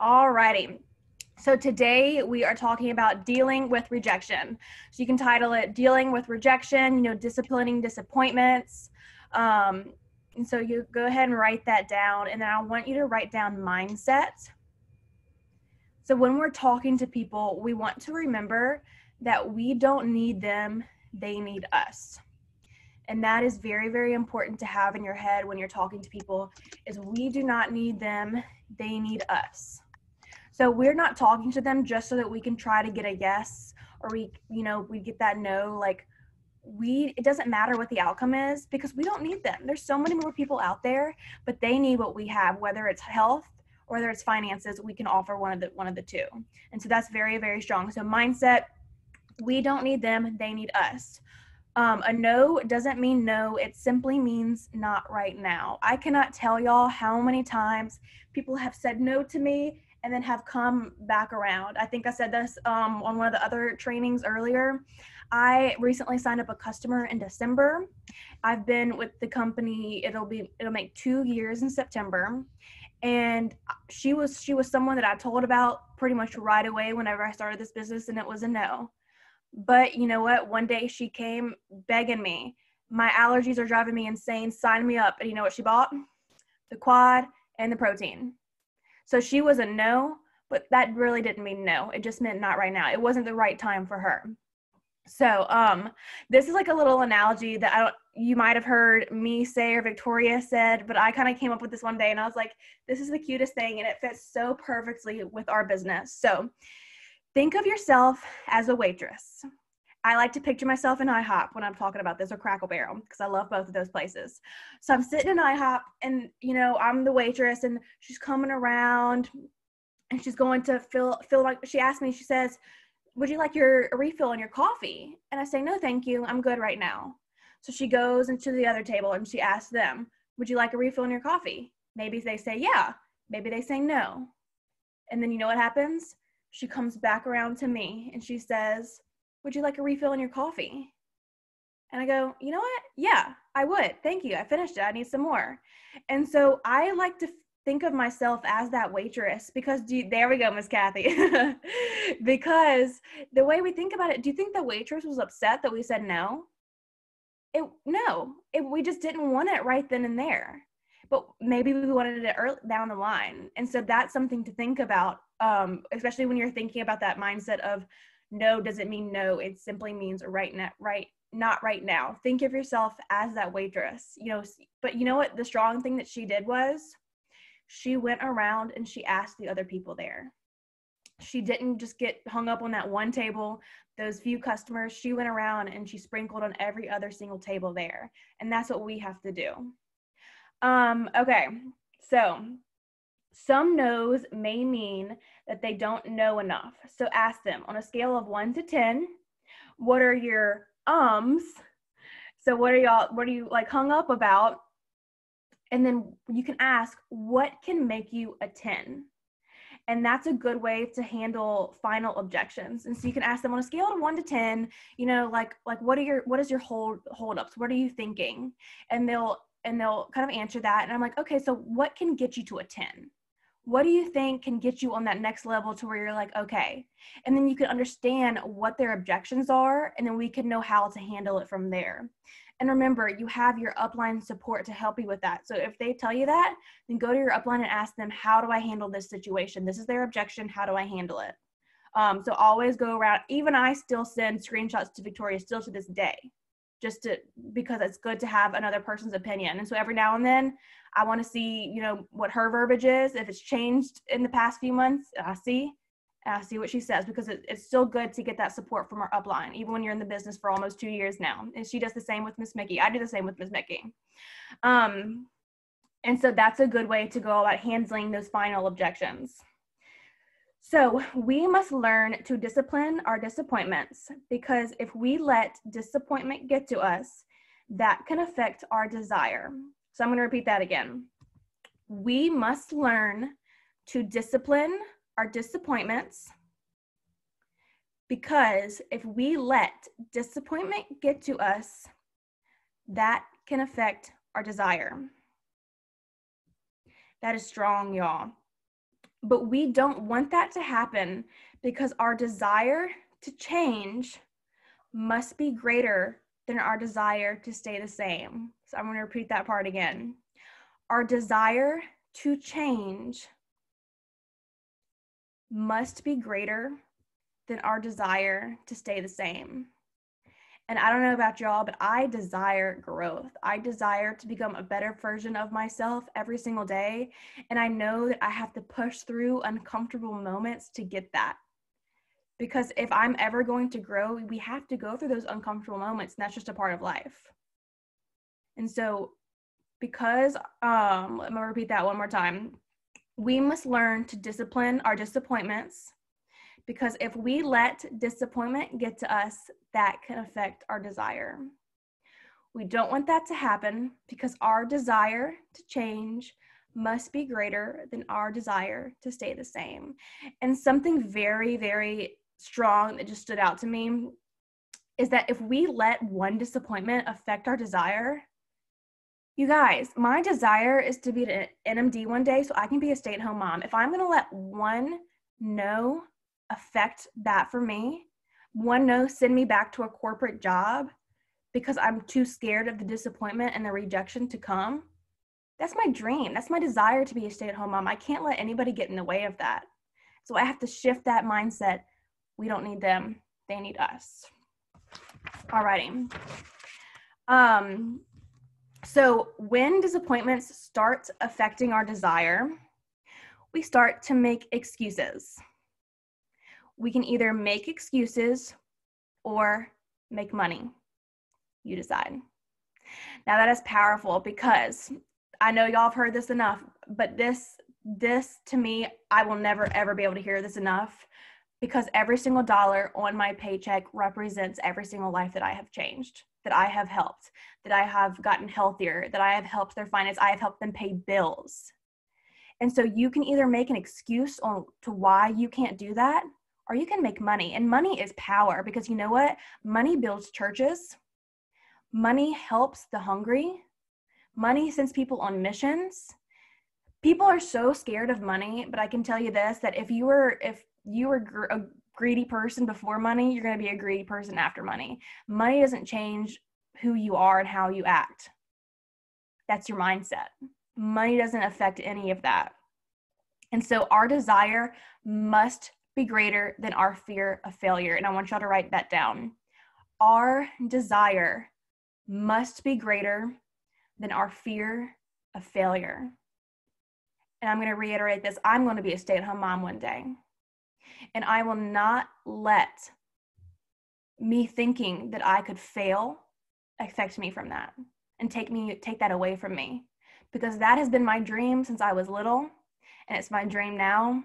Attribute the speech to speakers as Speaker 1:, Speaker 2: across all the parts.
Speaker 1: Alrighty. So today we are talking about dealing with rejection. So you can title it Dealing with Rejection, disciplining disappointments. And so you go ahead and write that down. And then I want you to write down mindset. So when we're talking to people, we want to remember that we don't need them, they need us. And that is very, very important to have in your head when you're talking to people, is we do not need them, they need us. So we're not talking to them just so that we can try to get a yes, or we get that no. Like, it doesn't matter what the outcome is, because we don't need them. There's so many more people out there, but they need what we have, whether it's health or whether it's finances. We can offer one of the two. And so that's very, very strong. So mindset, we don't need them, they need us. A no doesn't mean no. It simply means not right now. I cannot tell y'all how many times people have said no to me and then have come back around. I think I said this on one of the other trainings earlier. I recently signed up a customer in December. I've been with the company, it'll make 2 years in September. And she was someone that I told about pretty much right away whenever I started this business, and it was a no. But you know what? One day she came begging me. My allergies are driving me insane. Sign me up. And you know what she bought? The quad and the protein. So she was a no, but that really didn't mean no. It just meant not right now. It wasn't the right time for her. So this is like a little analogy that you might have heard me say or Victoria said, but I kind of came up with this one day and I was like, this is the cutest thing, and it fits so perfectly with our business. So think of yourself as a waitress. I like to picture myself in IHOP when I'm talking about this, or Crackle Barrel, because I love both of those places. So I'm sitting in IHOP, and I'm the waitress, and she's coming around, and she's going to fill like, she asked me, she says, would you like a refill on your coffee? And I say, no, thank you, I'm good right now. So she goes into the other table and she asks them, would you like a refill on your coffee? Maybe they say yeah, maybe they say no. And then you know what happens? She comes back around to me and she says, would you like a refill in your coffee? And I go, you know what? Yeah, I would. Thank you. I finished it. I need some more. And so I like to think of myself as that waitress, because there we go, Miss Kathy. Because the way we think about it, do you think the waitress was upset that we said no? We just didn't want it right then and there. But maybe we wanted it early down the line. And so that's something to think about, especially when you're thinking about that mindset of no doesn't mean no. It simply means not right now. Think of yourself as that waitress, but you know what? The strong thing that she did was she went around and she asked the other people there. She didn't just get hung up on that one table, those few customers. She went around and she sprinkled on every other single table there. And that's what we have to do. Okay, so some no's may mean that they don't know enough. So ask them on a scale of 1 to 10, what are your ums? So what are you like hung up about? And then you can ask, what can make you a 10? And that's a good way to handle final objections. And so you can ask them on a scale of 1 to 10, like what is your hold-ups? What are you thinking? And they'll kind of answer that. And I'm like, okay, so what can get you to a 10? What do you think can get you on that next level to where you're like, okay? And then you can understand what their objections are, and then we can know how to handle it from there. And remember, you have your upline support to help you with that. So if they tell you that, then go to your upline and ask them, how do I handle this situation? This is their objection. How do I handle it? So always go around. Even I still send screenshots to Victoria still to this day, because it's good to have another person's opinion. And so every now and then I want to see, what her verbiage is. If it's changed in the past few months, I see what she says, because it's still good to get that support from our upline, even when you're in the business for almost 2 years now. And she does the same with Miss Mickey. I do the same with Miss Mickey. And so that's a good way to go about handling those final objections. So we must learn to discipline our disappointments, because if we let disappointment get to us, that can affect our desire. So I'm going to repeat that again. We must learn to discipline our disappointments, because if we let disappointment get to us, that can affect our desire. That is strong, y'all. But we don't want that to happen because our desire to change must be greater than our desire to stay the same. So I'm going to repeat that part again. Our desire to change must be greater than our desire to stay the same. And I don't know about y'all, but I desire growth. I desire to become a better version of myself every single day. And I know that I have to push through uncomfortable moments to get that. Because if I'm ever going to grow, we have to go through those uncomfortable moments, and that's just a part of life. And so because, I'm going to repeat that one more time. We must learn to discipline our disappointments, because if we let disappointment get to us, that can affect our desire. We don't want that to happen because our desire to change must be greater than our desire to stay the same. And something very, very strong that just stood out to me is that if we let one disappointment affect our desire, you guys, my desire is to be at NMD one day so I can be a stay-at-home mom. If I'm going to let one no affect that for me, one no send me back to a corporate job because I'm too scared of the disappointment and the rejection to come, that's my dream. That's my desire to be a stay-at-home mom. I can't let anybody get in the way of that. So I have to shift that mindset. We don't need them. They need us. Alrighty. So when disappointments start affecting our desire, we start to make excuses. We can either make excuses or make money. You decide. Now that is powerful because I know y'all have heard this enough, but this to me, I will never ever be able to hear this enough, because every single dollar on my paycheck represents every single life that I have changed, that I have helped, that I have gotten healthier, that I have helped their finance, I have helped them pay bills. And so you can either make an excuse to why you can't do that, or you can make money. And money is power, because you know what? Money builds churches. Money helps the hungry. Money sends people on missions. People are so scared of money, but I can tell you this, that if you were a greedy person before money, you're going to be a greedy person after money. Money doesn't change who you are and how you act. That's your mindset. Money doesn't affect any of that. And so our desire must be greater than our fear of failure. And I want y'all to write that down. Our desire must be greater than our fear of failure. And I'm going to reiterate this. I'm going to be a stay-at-home mom one day. And I will not let me thinking that I could fail affect me from that and take that away from me. Because that has been my dream since I was little, and it's my dream now,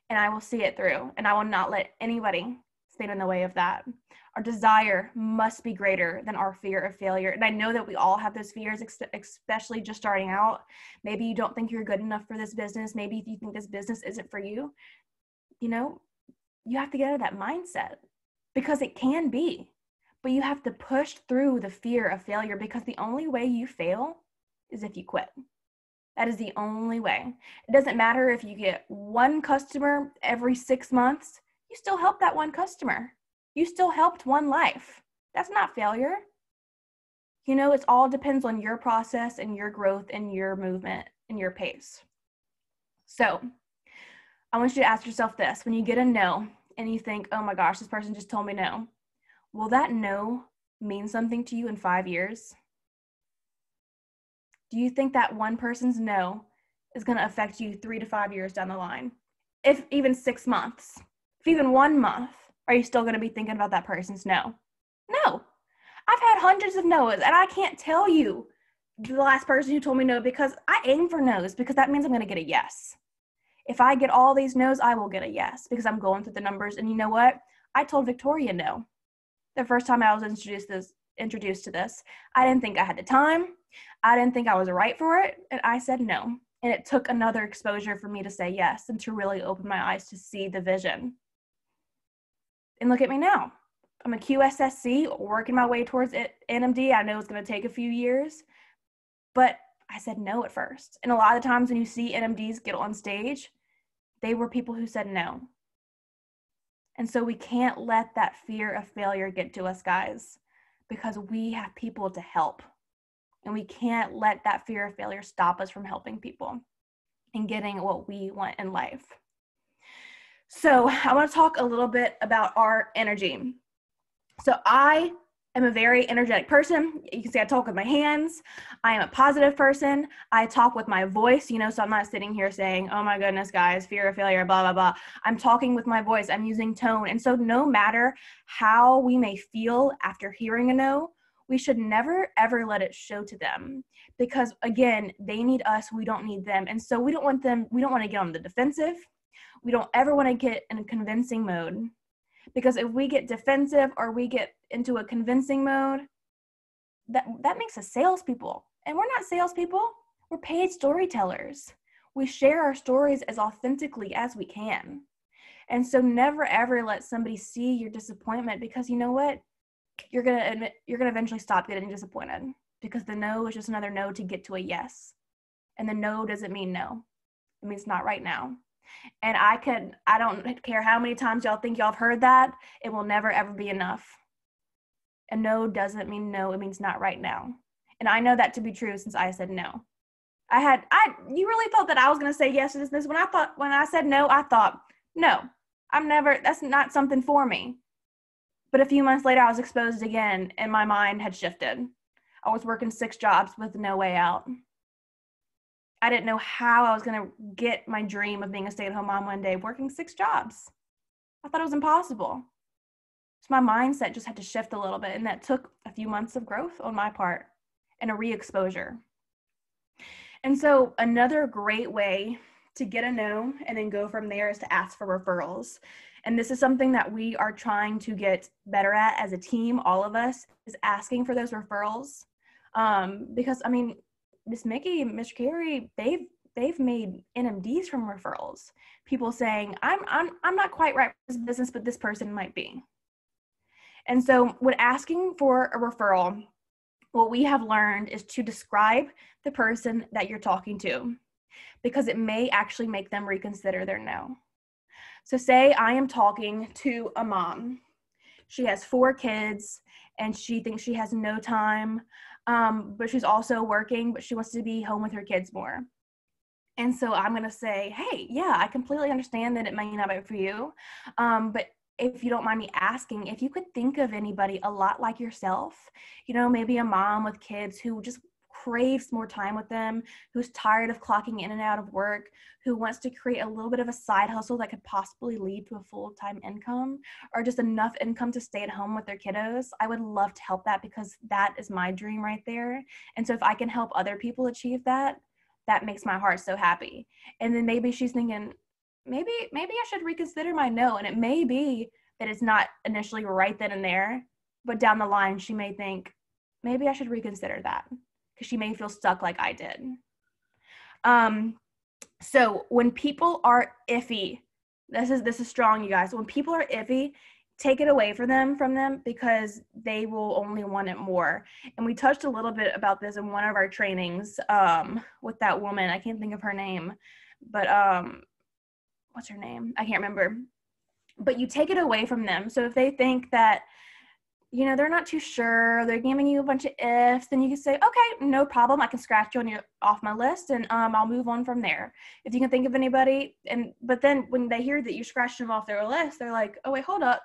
Speaker 1: and I will see it through, and I will not let anybody stand in the way of that. Our desire must be greater than our fear of failure. And I know that we all have those fears, especially just starting out. Maybe you don't think you're good enough for this business. Maybe you think this business isn't for you. You know, you have to get out of that mindset, because it can be. But you have to push through the fear of failure, because the only way you fail is if you quit. That is the only way. It doesn't matter if you get one customer every 6 months. You still help that one customer. You still helped one life. That's not failure. You know, it all depends on your process and your growth and your movement and your pace. So I want you to ask yourself this. When you get a no and you think, oh my gosh, this person just told me no, will that no mean something to you in 5 years? Do you think that one person's no is going to affect you 3 to 5 years down the line? If even 6 months, if even 1 month, are you still going to be thinking about that person's no? No. I've had hundreds of no's, and I can't tell you the last person who told me no, because I aim for no's, because that means I'm going to get a yes. If I get all these no's, I will get a yes, because I'm going through the numbers. And you know what? I told Victoria no. The first time I was introduced to this, I didn't think I had the time. I didn't think I was right for it. And I said no. And it took another exposure for me to say yes and to really open my eyes to see the vision. And look at me now. I'm a QSSC, working my way towards NMD. I know it's going to take a few years, but I said no at first. And a lot of times when you see NMDs get on stage, They were people who said no. And so we can't let that fear of failure get to us, guys, because we have people to help. And we can't let that fear of failure stop us from helping people and getting what we want in life. So I want to talk a little bit about our energy. So I am a very energetic person. You can see I talk with my hands. I am a positive person. I talk with my voice, so I'm not sitting here saying, oh my goodness, guys, fear of failure, blah, blah, blah. I'm talking with my voice. I'm using tone. And so no matter how we may feel after hearing a no, we should never, ever let it show to them, because again, they need us. We don't need them. And so we don't want to get on the defensive. We don't ever want to get in a convincing mode, because if we get defensive or we get into a convincing mode, that makes us salespeople. And we're not salespeople. We're paid storytellers. We share our stories as authentically as we can. And so never, ever let somebody see your disappointment, because you know what? You're gonna eventually stop getting disappointed, because the no is just another no to get to a yes. And the no doesn't mean no. It means not right now. And I don't care how many times y'all think y'all have heard that, it will never ever be enough. A no doesn't mean no, it means not right now. And I know that to be true since I said no. You really thought that I was gonna say yes to this. When I said no, I thought, no, that's not something for me. But a few months later, I was exposed again, and my mind had shifted. I was working 6 jobs with no way out. I didn't know how I was going to get my dream of being a stay-at-home mom one day working 6 jobs. I thought it was impossible. So my mindset just had to shift a little bit, and that took a few months of growth on my part and a re-exposure. And so another great way to get a no and then go from there is to ask for referrals. And this is something that we are trying to get better at as a team, all of us, is asking for those referrals. Because, I mean, Miss Mickey, Miss Carrie, they've made NMDs from referrals. People saying, I'm not quite right for this business, but this person might be. And so when asking for a referral, what we have learned is to describe the person that you're talking to, because it may actually make them reconsider their no. So say I am talking to a mom. She has 4 kids and she thinks she has no time, but she's also working, but she wants to be home with her kids more. And so I'm going to say, hey, yeah, I completely understand that it may not be for you. But if you don't mind me asking, if you could think of anybody a lot like yourself, maybe a mom with kids who just craves more time with them, who's tired of clocking in and out of work, who wants to create a little bit of a side hustle that could possibly lead to a full-time income, or just enough income to stay at home with their kiddos, I would love to help that, because that is my dream right there. And so if I can help other people achieve that, that makes my heart so happy. And then maybe she's thinking, maybe I should reconsider my no. And it may be that it's not initially right then and there, but down the line, she may think, maybe I should reconsider that, because she may feel stuck like I did. So when people are iffy, this is strong, you guys. When people are iffy, take it away from them, because they will only want it more. And we touched a little bit about this in one of our trainings with that woman. I can't think of her name, but what's her name? I can't remember. But you take it away from them. So if they think that, they're not too sure, they're giving you a bunch of ifs, then you can say, okay, no problem. I can scratch you off my list, and I'll move on from there. If you can think of anybody, but then when they hear that you scratched them off their list, they're like, oh wait, hold up.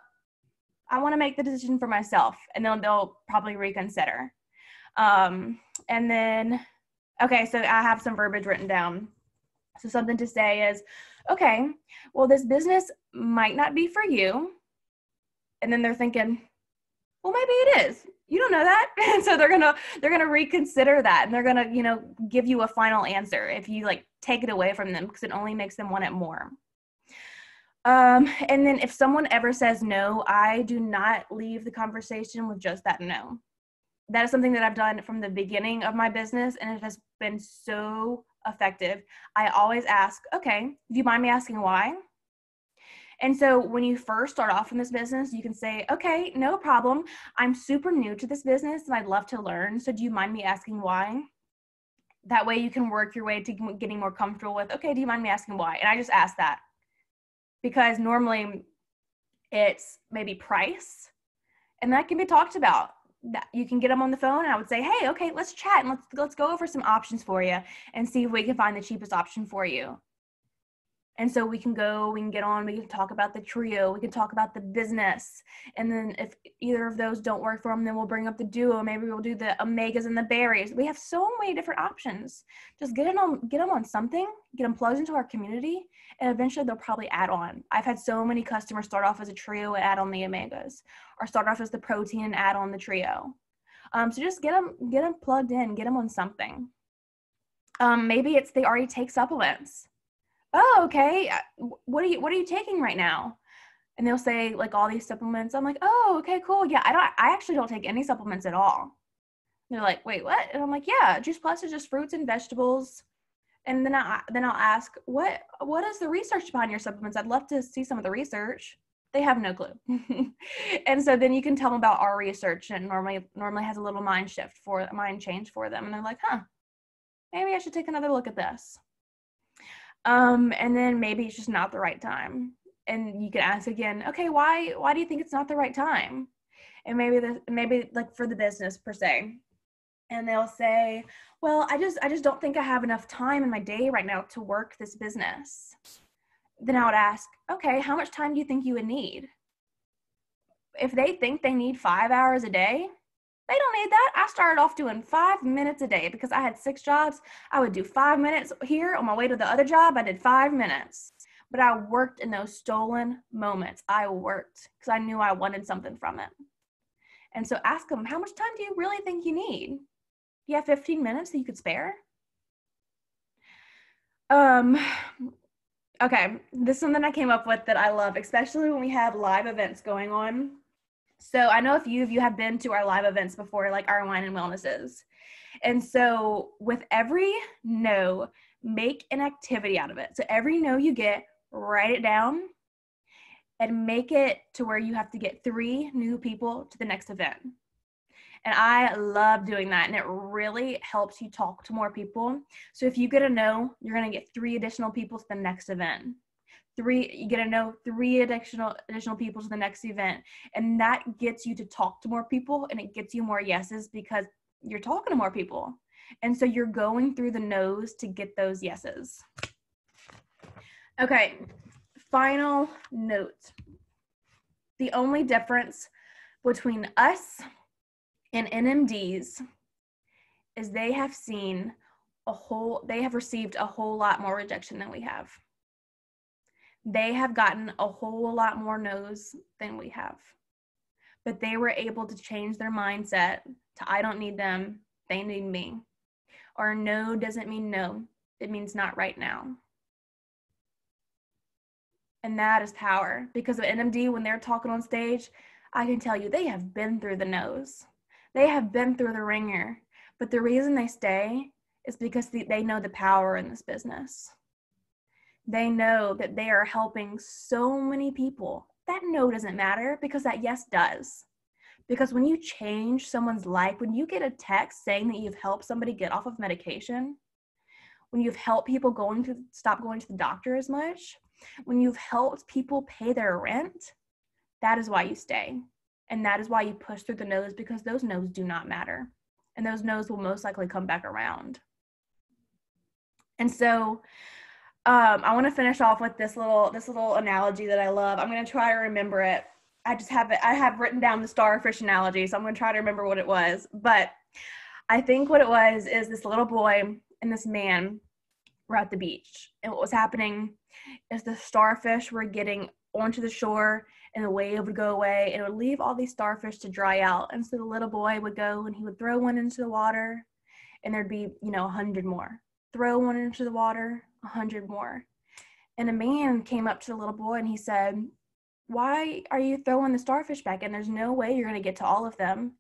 Speaker 1: I want to make the decision for myself, and then they'll probably reconsider. And then, okay, so I have some verbiage written down. So something to say is, okay, well, this business might not be for you. And then they're thinking, well, maybe it is. You don't know that. And so they're gonna reconsider that, and they're gonna, give you a final answer if you take it away from them, because it only makes them want it more. And then if someone ever says no, I do not leave the conversation with just that no. That is something that I've done from the beginning of my business, and it has been so effective. I always ask, okay, do you mind me asking why? And so when you first start off in this business, you can say, okay, no problem. I'm super new to this business and I'd love to learn. So do you mind me asking why? That way you can work your way to getting more comfortable with, okay, do you mind me asking why? And I just ask that. because normally it's maybe price, and that can be talked about. That you can get them on the phone, and I would say, hey, okay, let's chat and let's go over some options for you and see if we can find the cheapest option for you. And so we can get on, we can talk about the trio, we can talk about the business. And then if either of those don't work for them, then we'll bring up the duo. Maybe we'll do the omegas and the berries. We have so many different options. Just get them on something, get them plugged into our community, and eventually they'll probably add on. I've had so many customers start off as a trio and add on the omegas, or start off as the protein and add on the trio. So just get them plugged in, get them on something. Maybe it's they already take supplements. Oh, okay. What are you taking right now? And they'll say like all these supplements. I'm like, oh, okay, cool. Yeah, I actually don't take any supplements at all. And they're like, wait, what? And I'm like, yeah, Juice Plus is just fruits and vegetables. And then I'll ask, what is the research behind your supplements? I'd love to see some of the research. They have no clue. And so then you can tell them about our research, and normally has a little mind change for them. And they're like, huh, maybe I should take another look at this. And then maybe it's just not the right time. And you can ask again, okay, why do you think it's not the right time? And maybe like for the business per se. And they'll say, well, I just don't think I have enough time in my day right now to work this business. Then I would ask, okay, how much time do you think you would need? If they think they need 5 hours a day, they don't need that. I started off doing 5 minutes a day because I had 6 jobs. I would do 5 minutes here on my way to the other job. I did 5 minutes, but I worked in those stolen moments. I worked because I knew I wanted something from it. And so ask them, how much time do you really think you need? Do you have 15 minutes that you could spare? Okay, this is something I came up with that I love, especially when we have live events going on. So I know a few of you have been to our live events before, like our wine and wellnesses. And so with every no, make an activity out of it. So every no you get, write it down and make it to where you have to get 3 new people to the next event. And I love doing that. And it really helps you talk to more people. So if you get a no, you're going to get 3 additional people to the next event. You get to know 3 additional people to the next event. And that gets you to talk to more people, and it gets you more yeses because you're talking to more people. And so you're going through the no's to get those yeses. Okay, final note. The only difference between us and NMDs is they have received a whole lot more rejection than we have. They have gotten a whole lot more no's than we have. But they were able to change their mindset to I don't need them, they need me. Or no doesn't mean no, it means not right now. And that is power. Because of NMD, when they're talking on stage, I can tell you they have been through the no's. They have been through the ringer. But the reason they stay is because they know the power in this business. They know that they are helping so many people. That no doesn't matter because that yes does. Because when you change someone's life, when you get a text saying that you've helped somebody get off of medication, when you've helped people stop going to the doctor as much, when you've helped people pay their rent, that is why you stay. And that is why you push through the no's, because those no's do not matter. And those no's will most likely come back around. And so I want to finish off with this little analogy that I love. I'm going to try to remember it. I have written down the Starfish Analogy, so I'm going to try to remember what it was. But I think what it was is this little boy and this man were at the beach. And what was happening is the starfish were getting onto the shore, and the wave would go away, and it would leave all these starfish to dry out. And so the little boy would go and he would throw one into the water, and there'd be, 100 more. Throw one into the water, 100 more. And a man came up to the little boy and he said, why are you throwing the starfish back in? There's no way you're going to get to all of them. And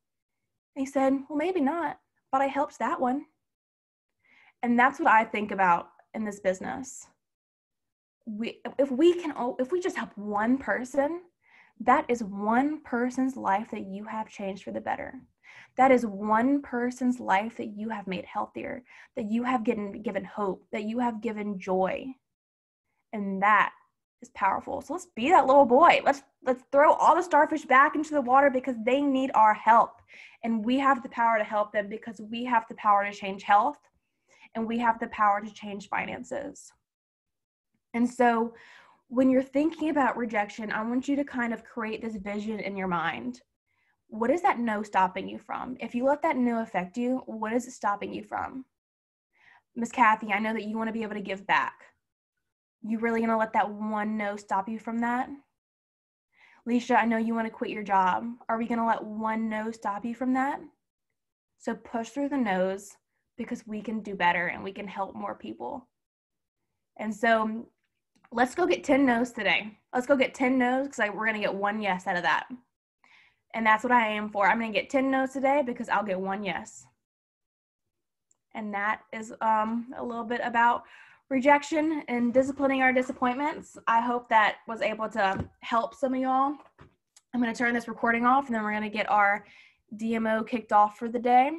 Speaker 1: he said, well, maybe not, but I helped that one. And that's what I think about in this business. If we just help one person, that is one person's life that you have changed for the better. That is one person's life that you have made healthier, that you have given hope, that you have given joy. And that is powerful. So let's be that little boy. Let's throw all the starfish back into the water because they need our help. And we have the power to help them because we have the power to change health and we have the power to change finances. And so when you're thinking about rejection, I want you to kind of create this vision in your mind. What is that no stopping you from? If you let that no affect you, what is it stopping you from? Miss Kathy, I know that you want to be able to give back. You really going to let that one no stop you from that? Leisha, I know you want to quit your job. Are we going to let one no stop you from that? So push through the no's because we can do better and we can help more people. And so let's go get 10 no's today. Let's go get 10 no's because we're going to get one yes out of that. And that's what I aim for. I'm going to get 10 no's today because I'll get one yes. And that is a little bit about rejection and disciplining our disappointments. I hope that was able to help some of y'all. I'm going to turn this recording off and then we're going to get our DMO kicked off for the day.